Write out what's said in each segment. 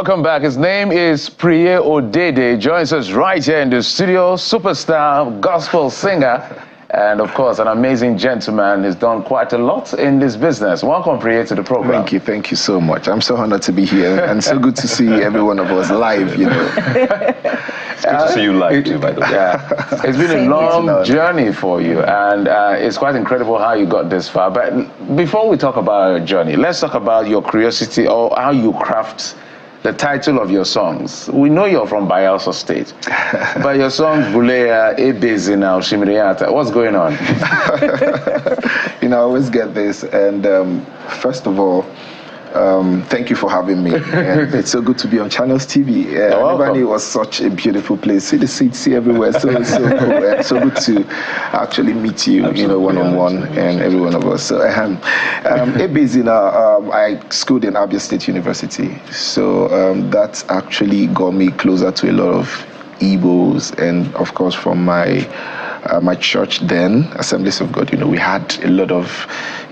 Welcome back. His name is Preye Odede. Joins us right here in the studio. Superstar, gospel singer, and of course, an amazing gentleman. He's done quite a lot in this business. Welcome, Preye, to the program. Thank you so much. I'm so honored to be here, and so good to see every one of us live, you know. It's good to see you live too, by the way. Yeah. It's been a long journey for you, and it's quite incredible how you got this far. But before we talk about your journey, let's talk about your curiosity or how you craft the title of your songs. We know you're from Bayelsa State, but your song Buleya, Ebezina, Oshimiriata, what's going on? You know, I always get this, and first of all, thank you for having me. And it's so good to be on Channels TV. I never knew it was such a beautiful place. See the seats, see everywhere. So cool. And so good to actually meet you, absolutely, you know, one-on-one, and every one of us. So, Ebezina, I schooled in Abia State University. So that actually got me closer to a lot of Igbos, and of course from my church then, Assemblies of God, you know, we had a lot of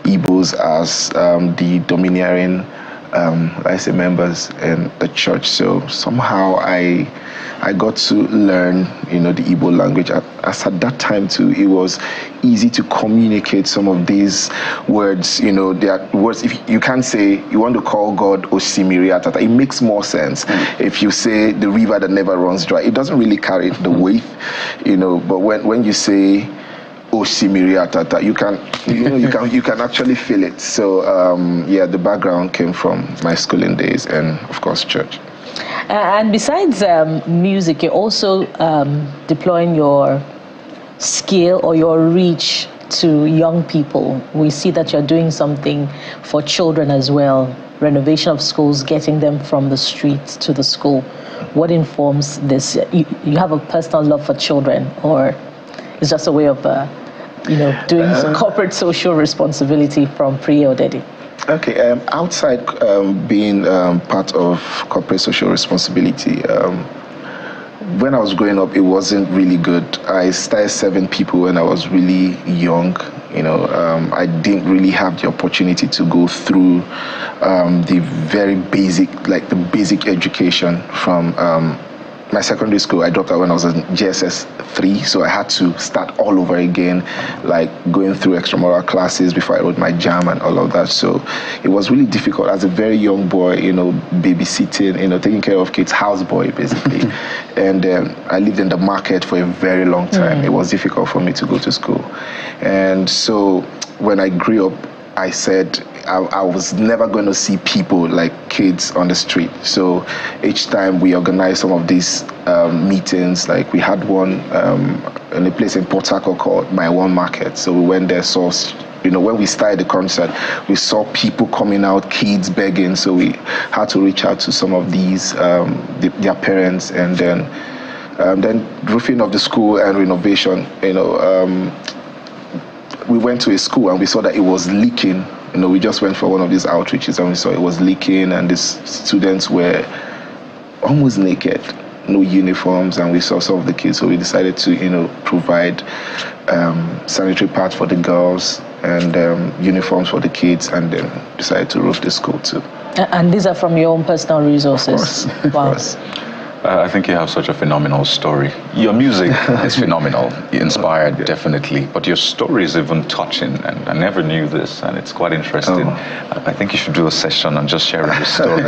Igbos as the domineering, members in the church. So somehow I got to learn, you know, the Igbo language. As at that time too, it was easy to communicate some of these words. You know, there are words, if you can't say, you want to call God Osimiriatata, it makes more sense. If you say the river that never runs dry, it doesn't really carry the weight, you know. But when you say Osimiriatata, you can actually feel it. So yeah, the background came from my schooling days and of course church. And besides music, you're also deploying your skill or your reach to young people. We see that you're doing something for children as well, renovation of schools, getting them from the streets to the school. What informs this? You have a personal love for children, or it's just a way of doing some corporate social responsibility from Preye Odede? Okay, outside being part of corporate social responsibility, when I was growing up, it wasn't really good. I started serving people when I was really young. You know, I didn't really have the opportunity to go through the very basic, like the basic education from my secondary school. I dropped out when I was in GSS 3, so I had to start all over again, like going through extramural classes before I wrote my JAM and all of that. So it was really difficult as a very young boy, you know, babysitting, you know, taking care of kids, houseboy basically. And I lived in the market for a very long time. It was difficult for me to go to school. And so when I grew up, I said I was never going to see people like kids on the street. So each time we organized some of these meetings, like we had one in a place in Port Harcourt called My One Market. So we went there, saw, you know, when we started the concert, we saw people coming out, kids begging. So we had to reach out to some of these, their parents, and then roofing of the school and renovation, you know, we went to a school and we saw that it was leaking. You know, we just went for one of these outreaches and we saw it was leaking, and these students were almost naked, no uniforms, and we saw some of the kids. So we decided to, you know, provide sanitary pads for the girls and uniforms for the kids, and then decided to roof the school too. And these are from your own personal resources? Of course. Wow. Of course. I think you have such a phenomenal story. Your music is phenomenal, inspired, definitely, but your story is even touching, and I never knew this, and it's quite interesting. I think you should do a session and just share your story.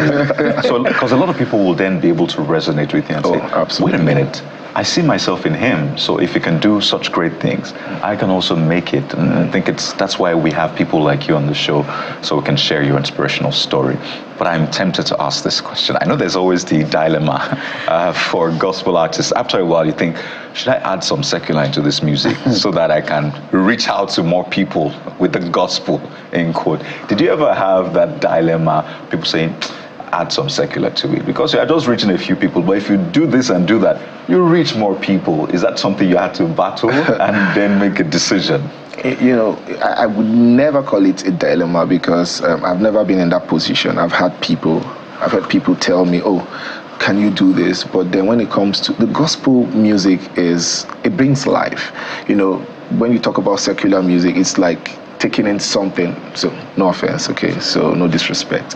So, because a lot of people will then be able to resonate with you and say, absolutely. Wait a minute, I see myself in him, so if he can do such great things, I can also make it. And I think that's why we have people like you on the show, so we can share your inspirational story. But I'm tempted to ask this question. I know there's always the dilemma for gospel artists. After a while, you think, should I add some secular into this music so that I can reach out to more people with the gospel, in quote? Did you ever have that dilemma, people saying, add some secular to it, because you're just reaching a few people, but if you do this and do that, you reach more people? Is that something you had to battle and then make a decision? You know, I would never call it a dilemma, because I've never been in that position. I've heard people tell me, oh, can you do this? But then when it comes to the gospel music, it brings life. You know, when you talk about secular music, it's like taking in something. So no offense, okay? So no disrespect.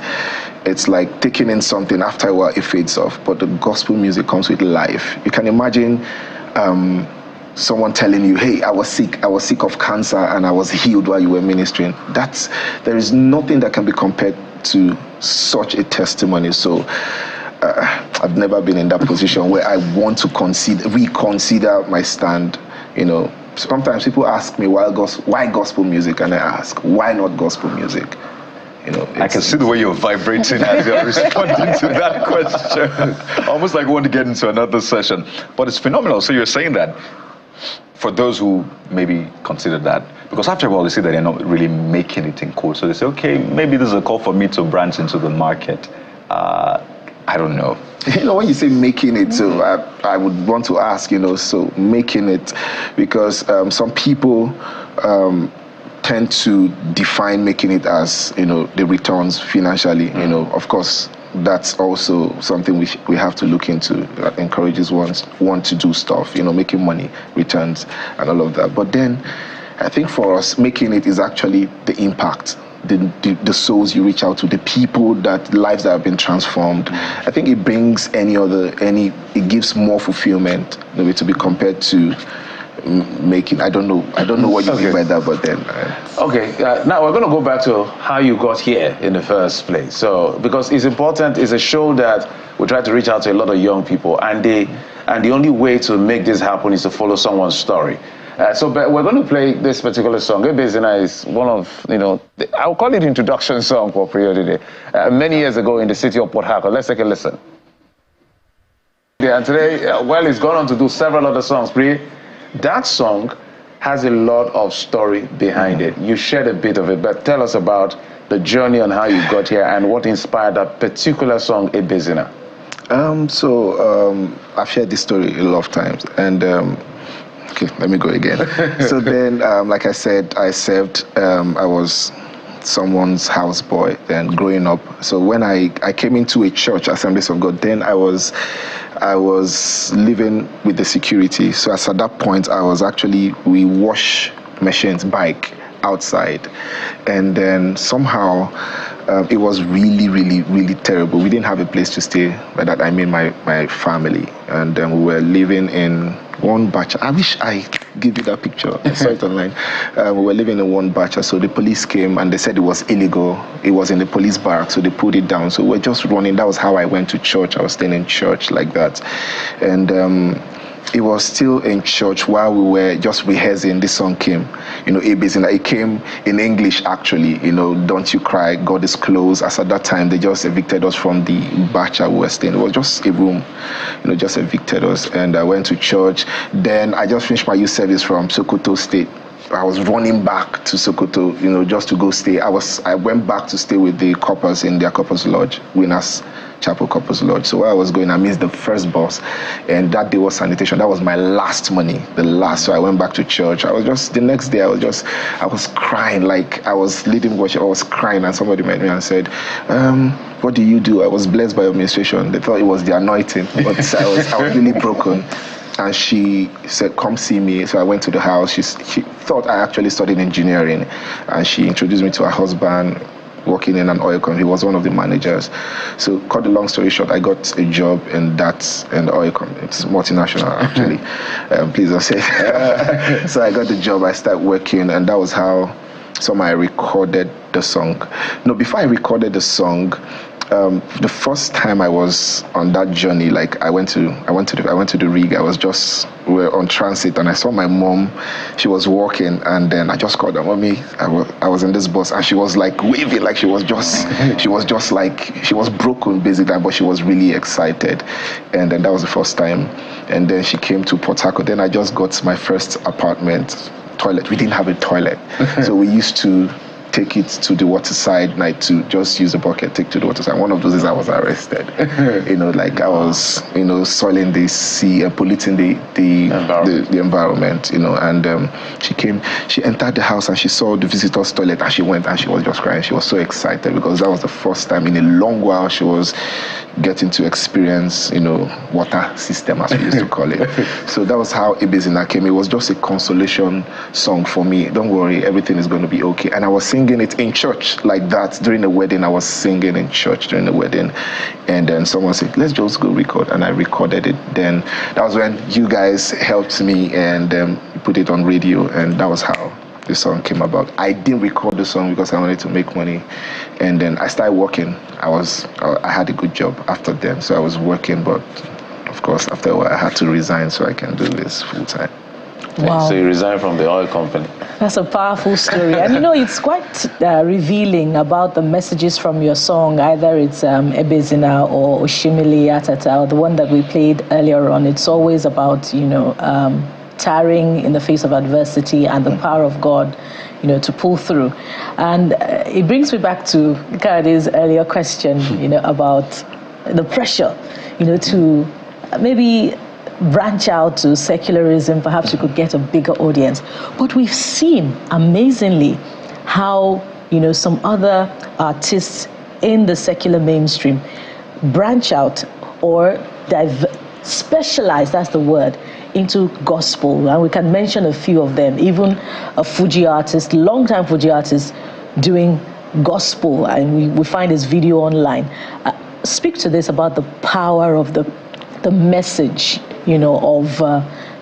It's like taking in something, after a while it fades off. But the gospel music comes with life. You can imagine someone telling you, hey, I was sick of cancer and I was healed while you were ministering. There is nothing that can be compared to such a testimony. So I've never been in that position where I want to reconsider my stand. You know, sometimes people ask me why gospel music, and I ask, why not gospel music? You know, I can see the way you're vibrating as you're responding to that question. Almost like we want to get into another session. But it's phenomenal. So you're saying that for those who maybe consider that, because after all, they see that they're not really making it in court. So they say, okay, maybe this is a call for me to branch into the market. I don't know. You know, when you say making it, so I would want to ask, you know, so making it, because some people tend to define making it as, you know, the returns financially. You know, of course, that's also something we have to look into, that encourages one to do stuff, you know, making money, returns, and all of that. But then I think for us, making it is actually the impact, the souls you reach out to, the people, lives that have been transformed. I think it brings it gives more fulfillment, maybe, to be compared to making. I don't know what you mean by that, but then okay, now we're going to go back to how you got here in the first place. So, because it's important, it's a show that we try to reach out to a lot of young people, and the only way to make this happen is to follow someone's story. So we're going to play this particular song. Ebezina is one of, you know, I'll call it introduction song for Preye Odede. Many years ago in the city of Port Harcourt. Let's take a listen. Yeah, and today, well, he's gone on to do several other songs. Preye, that song has a lot of story behind it. You shared a bit of it, but tell us about the journey on how you got here and what inspired that particular song, Ebezina. I've shared this story a lot of times, and okay, let me go again. So then, like I said, I served, I was someone's houseboy then growing up. So when I came into a church, Assemblies of God, then I was living with the security. So as at that point, we wash machines, bike outside. And then somehow it was really, really, really terrible. We didn't have a place to stay. By that I mean my family. And then we were living in one batch. I wish I give you that picture. I saw it online. We were living in one batch. So the police came and they said it was illegal. It was in the police barrack, so they pulled it down. So we're just running. That was how I went to church. I was staying in church like that. And it was still in church while we were just rehearsing. This song came, you know, Ebezina. It came in English, actually, you know, Don't You Cry, God is Close. As at that time, they just evicted us from the batch we were staying. It was just a room, you know, just evicted us. And I went to church. Then I just finished my youth service from Sokoto State. I was running back to Sokoto, you know, just to go stay. I went back to stay with the coppers in their coppers lodge, Winners Chapel Coppers Lodge. So while I was going, I missed the first bus, and that day was sanitation. That was my last money, the last. So I went back to church. The next day I was crying, like I was leading worship. I was crying, and somebody met me and said, what do you do? I was blessed by your administration. They thought it was the anointing, but I was really broken. And she said, come see me. So I went to the house. She thought I actually studied engineering, and she introduced me to her husband, working in an oil company. He was one of the managers. So cut the long story short, I got a job in the oil company. It's multinational, actually. Please don't say that. So I got the job, I started working, and that was how I recorded the song. No, before I recorded the song, the first time I was on that journey, like I went to the rig. We were on transit, and I saw my mom. She was walking, and then I just called her, Mommy. I was in this bus, and she was like waving, like she was broken basically, but she was really excited. And then that was the first time. And then she came to Port Harcourt. Then I just got my first apartment. Toilet. We didn't have a toilet, so we used to take it to the waterside, like to just use a bucket, take to the waterside. One of those days I was arrested. Like I was, soiling the sea and polluting the environment, and she entered the house and she saw the visitor's toilet and she went and she was just crying. She was so excited because that was the first time in a long while she was getting to experience, water system, as we used to call it. So that was how Ebezina came. It was just a consolation song for me. Don't worry, everything is going to be okay. And I was singing it in church like that during the wedding. I was singing in church during the wedding, and then someone said, let's just go record, and I recorded it. Then that was when you guys helped me and put it on radio, and that was how the song came about. I didn't record the song because I wanted to make money, and then I started working. I had a good job after then, so I was working, but of course after a while I had to resign so I can do this full time. Wow. So you resigned from the oil company. That's a powerful story. And it's quite revealing about the messages from your song. Either it's Ebezina or Oshimili Atata, or the one that we played earlier on. It's always about, tiring in the face of adversity and the power of God, to pull through. And it brings me back to Kade's earlier question, about the pressure, to maybe branch out to secularism. Perhaps you could get a bigger audience. But we've seen amazingly how, some other artists in the secular mainstream branch out or specialize, that's the word, into gospel. And we can mention a few of them, even a Fuji artist, long-time Fuji artist doing gospel, and we find his video online. Speak to this about the power of the message, of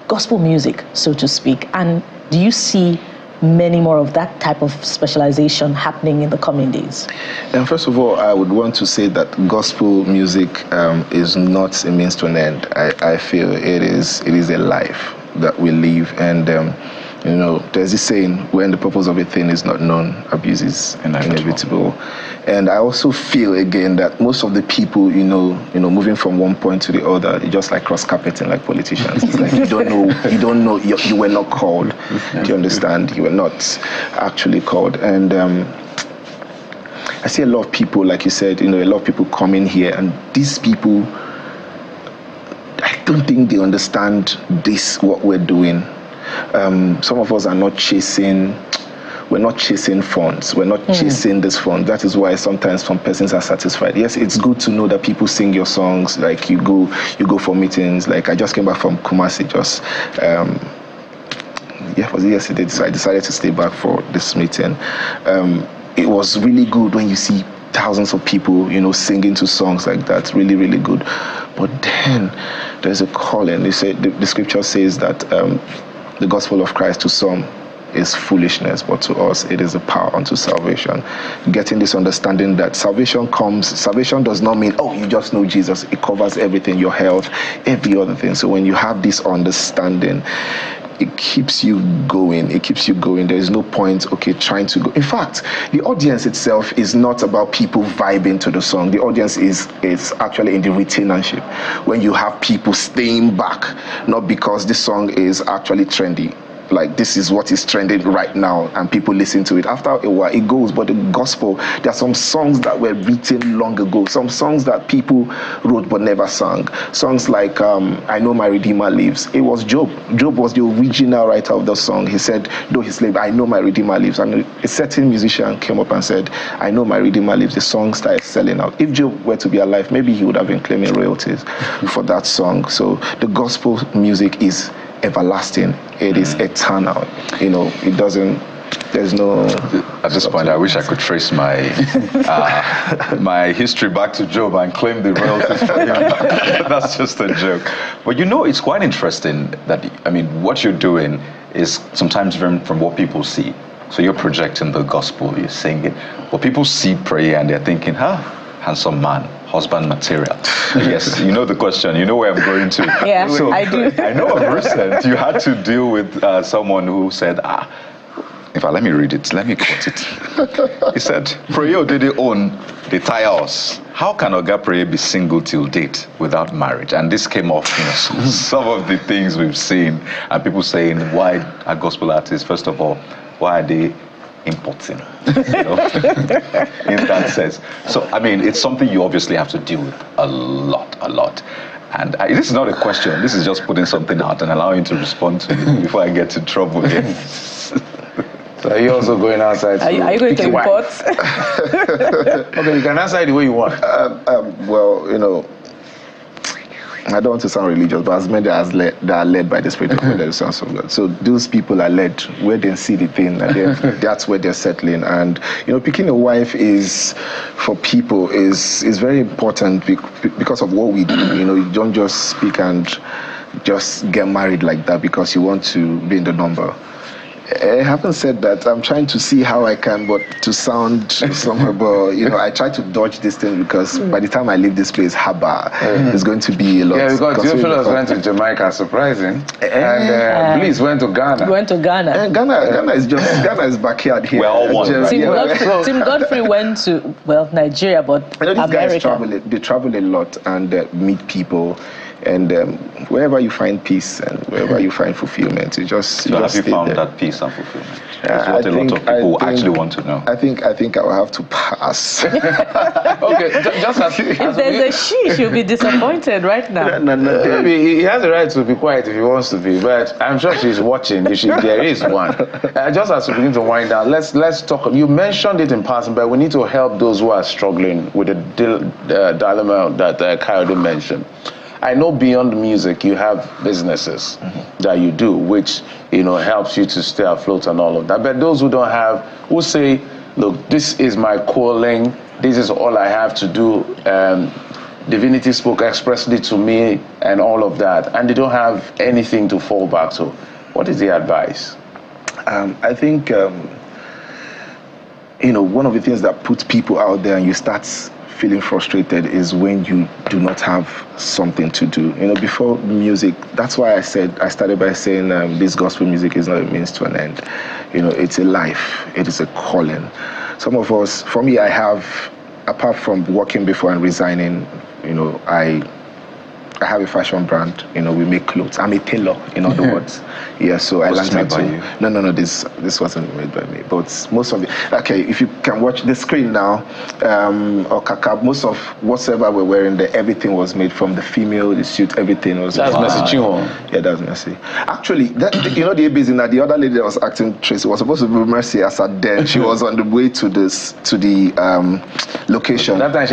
gospel music, so to speak. And do you see many more of that type of specialization happening in the coming days? And first of all, I would want to say that gospel music is not a means to an end. I feel it is a life that we live, and there's this saying, when the purpose of a thing is not known, abuse is inevitable. And I also feel again that most of the people, moving from one point to the other, just like cross-carpeting, like politicians. It's like you don't know, you were not called. Do you understand? You were not actually called. And I see a lot of people, like you said, a lot of people coming here, and these people, I don't think they understand what we're doing. Some of us are not chasing. We're not chasing funds. We're not chasing this fund. That is why sometimes some persons are satisfied. Yes, it's good to know that people sing your songs. Like you go for meetings. Like I just came back from Kumasi. Was it yesterday? So I decided to stay back for this meeting. It was really good when you see thousands of people, singing to songs like that. Really, really good. But then there's a calling. They say the scripture says that the gospel of Christ to some is foolishness, but to us it is a power unto salvation. Getting this understanding that salvation does not mean, you just know Jesus. It covers everything, your health, every other thing. So when you have this understanding, it keeps you going. There is no point, trying to go. In fact, the audience itself is not about people vibing to the song. The audience is actually in the retainership. When you have people staying back, not because the song is actually trendy. Like this is what is trending right now and people listen to it. After a while it goes, but the gospel, there are some songs that were written long ago, some songs that people wrote but never sang. Songs like I Know My Redeemer Lives. It was Job. Job was the original writer of the song. He said, though he slaved, I know my Redeemer lives. And a certain musician came up and said, I know my Redeemer lives. The song started selling out. If Job were to be alive, maybe he would have been claiming royalties for that song. So the gospel music is everlasting. It is eternal. It doesn't. There's no. At this point, I wish I could trace my my history back to Job and claim the royalties for him. That's just a joke. But it's quite interesting that what you're doing is sometimes different from what people see. So you're projecting the gospel, you're singing, but people see Preye and they're thinking, handsome man, husband material. Yes, the question, where I'm going to. Yeah, so, I do. I know of recent, you had to deal with someone who said, in fact, let me read it, let me quote it. He said, Preye Odede own, they tire us. How can Oga Preye be single till date without marriage? And this came off, some of the things we've seen, and people saying, why are gospel artists, first of all, why are they importing, you know, in that sense. So, I mean, it's something you obviously have to deal with a lot. And this is not a question. This is just putting something out and allowing you to respond to it before I get in trouble again. So are you also going outside? Are you going to import? Okay, you can answer it the way you want. Well, you know, I don't want to sound religious, but as many that are led by the Spirit of God, the sons of God. So those people are led where they see the thing, and then that's where they're settling. And you know, picking a wife is for people is very important because of what we do. You know, you don't just speak and just get married like that because you want to be in the number. I haven't said that. I'm trying to see how I can, but to sound somewhere. But you know, I try to dodge this thing because by the time I leave this place, Haba is going to be a lot. Yeah, because Theophilus went to Jamaica, surprising, and Bliss went to Ghana. And Ghana is just Ghana is backyard here. We're all one. Tim Godfrey went to Nigeria, but you know, these America. guys travel a lot and meet people. And wherever you find peace and wherever you find fulfillment, you just have you found there. that peace and fulfillment? That's what a lot of people actually want to know. I think I will have to pass. Okay, just as if there's a she, she'll be disappointed right now. No. Maybe he has the right to be quiet if he wants to be, but I'm sure she's watching. There is one. Just as we begin to wind down, let's talk. You mentioned it in passing, but we need to help those who are struggling with the dilemma that Kayode mentioned. I know beyond music, you have businesses that you do, which, you know, helps you to stay afloat and all of that. But those who don't have, who say, look, this is my calling, this is all I have to do. Divinity spoke expressly to me and all of that. And they don't have anything to fall back to. What is the advice? I think, you know, one of the things that puts people out there and you start feeling frustrated is when you do not have something to do. You know, before music, that's why I started by saying this gospel music is not a means to an end. You know, it's a life, it is a calling. Some of us, for me, I have, apart from working before and resigning, you know, I have a fashion brand. You know, we make clothes. I'm a tailor, in other words. Yeah, so I learned how to. No. This wasn't made by me. But most of it. Okay, if you can watch the screen now, or Kaka, most of whatever we're wearing there, everything was made from the female, the suit, everything was. That's Mercy Chinwo. Yeah, that's Mercy. Actually, you know, the business. The other lady that was acting Tracy was supposed to be Mercy as at then. She was on the way to the location. That time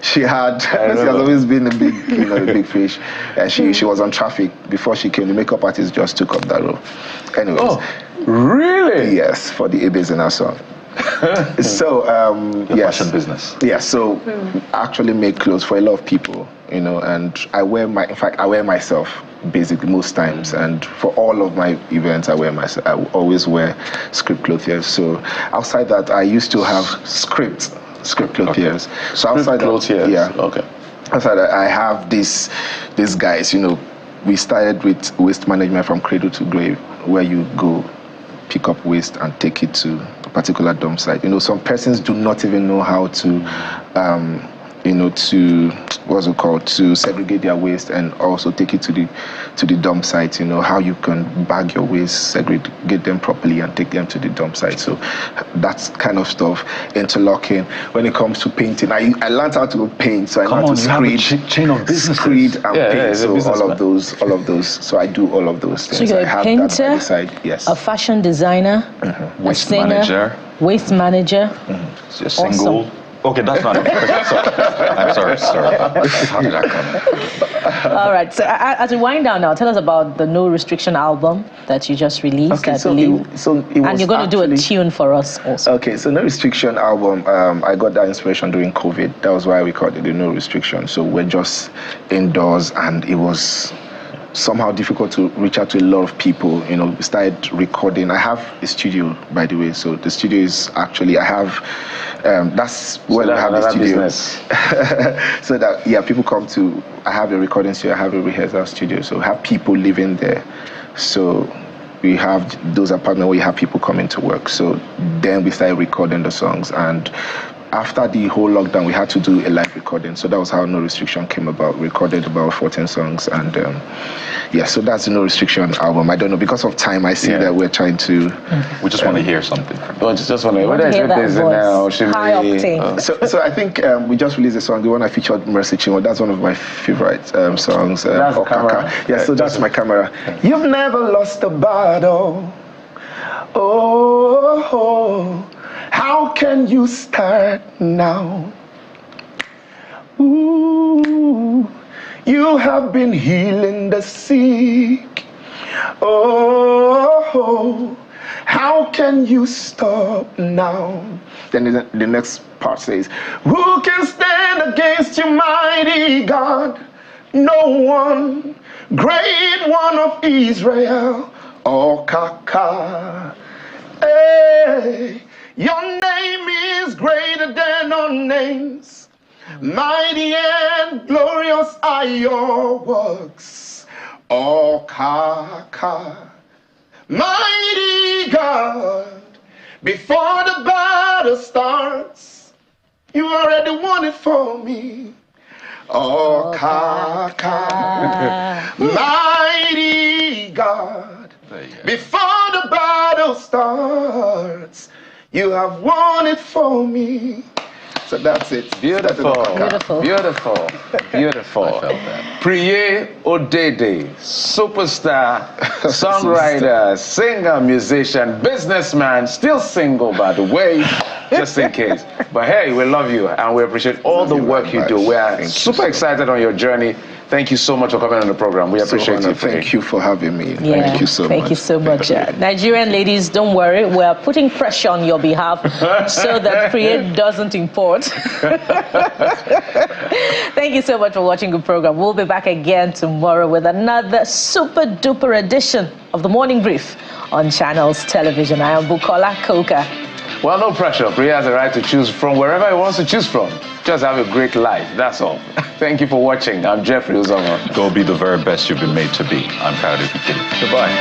she had Mercy has always been a big, you know, a big fish. And she was on traffic before she came. The makeup artist just took up that role. Anyways. Oh, really? Yes, for the Abes in our song. So, yes. Fashion business. Yeah, so I actually make clothes for a lot of people, you know, and I wear myself basically most times, and for all of my events I wear myself. I always wear script clothiers. So outside that, I used to have script clothiers. Okay. So outside clothiers. Yeah. Okay. Outside that, I have these guys, you know. We started with waste management from cradle to grave, where you go pick up waste and take it to a particular dump site. You know, some persons do not even know how to, you know, to segregate their waste and also take it to the dump site. You know, how you can bag your waste, segregate them properly and take them to the dump site. So that's kind of stuff. Interlocking. When it comes to painting, I learned how to paint, so I know how to screed, chain of business, screed and paint. Yeah, so all of those. So I do all of those things. So you're a painter, yes, a fashion designer, a singer, waste manager. A single. Awesome. Okay, that's not it. I'm sorry. How did that come? All right. So as we wind down now, tell us about the No Restriction album that you just released. Okay, I believe. And you're going to do a tune for us also. Okay, so No Restriction album, I got that inspiration during COVID. That was why we called it the No Restriction. So we're just indoors, and it was somehow difficult to reach out to a lot of people. You know, we started recording. I have a studio, by the way. So the studio is actually, I have, that's where I have the studio. So that, yeah, people come to, I have a recording studio, I have a rehearsal studio. So I have people living there. So we have those apartments where you have people coming to work. So then we started recording the songs, and after the whole lockdown, we had to do a live recording. So that was how No Restriction came about. We recorded about 14 songs, and yeah, so that's the No Restriction album. I don't know, because of time, I see that we're trying to... We just want to hear something from you. Just want to whether it's now, high octane. So I think we just released a song, the one I featured, Mercy Chinwo. That's one of my favorite songs. That's the camera. Yeah, so that's my camera. You've never lost a battle. Oh, how can you start now? Ooh, you have been healing the sick. Oh, how can you stop now? Then the next part says, who can stand against you, mighty God? No one, great one of Israel. Oh, Kaka. Hey, your name is greater than all names. Mighty and glorious are your works. Oh, Kaka. Mighty God, before the battle starts, you already won it for me. Oh, Kaka. Mighty God, before the battle starts, you have won it for me. So that's it. Beautiful. Beautiful. Beautiful. Beautiful. I felt that. Preye Odede, superstar, songwriter, singer, musician, businessman, still single, by the way, just in case. But hey, we love you and we appreciate all the work you do. We are super excited on your journey. Thank you so much for coming on the program. We appreciate you. Thank you for having me. Yeah, thank you so much. Thank you so much. Nigerian ladies, don't worry. We're putting pressure on your behalf so that Preye doesn't import. Thank you so much for watching the program. We'll be back again tomorrow with another super duper edition of the Morning Brief on Channels Television. I am Bukola Koka. Well, no pressure. Preye has the right to choose from wherever he wants to choose from. Just have a great life. That's all. Thank you for watching. I'm Jeffrey Uzoma. Go be the very best you've been made to be. I'm proud of you, kid. Goodbye.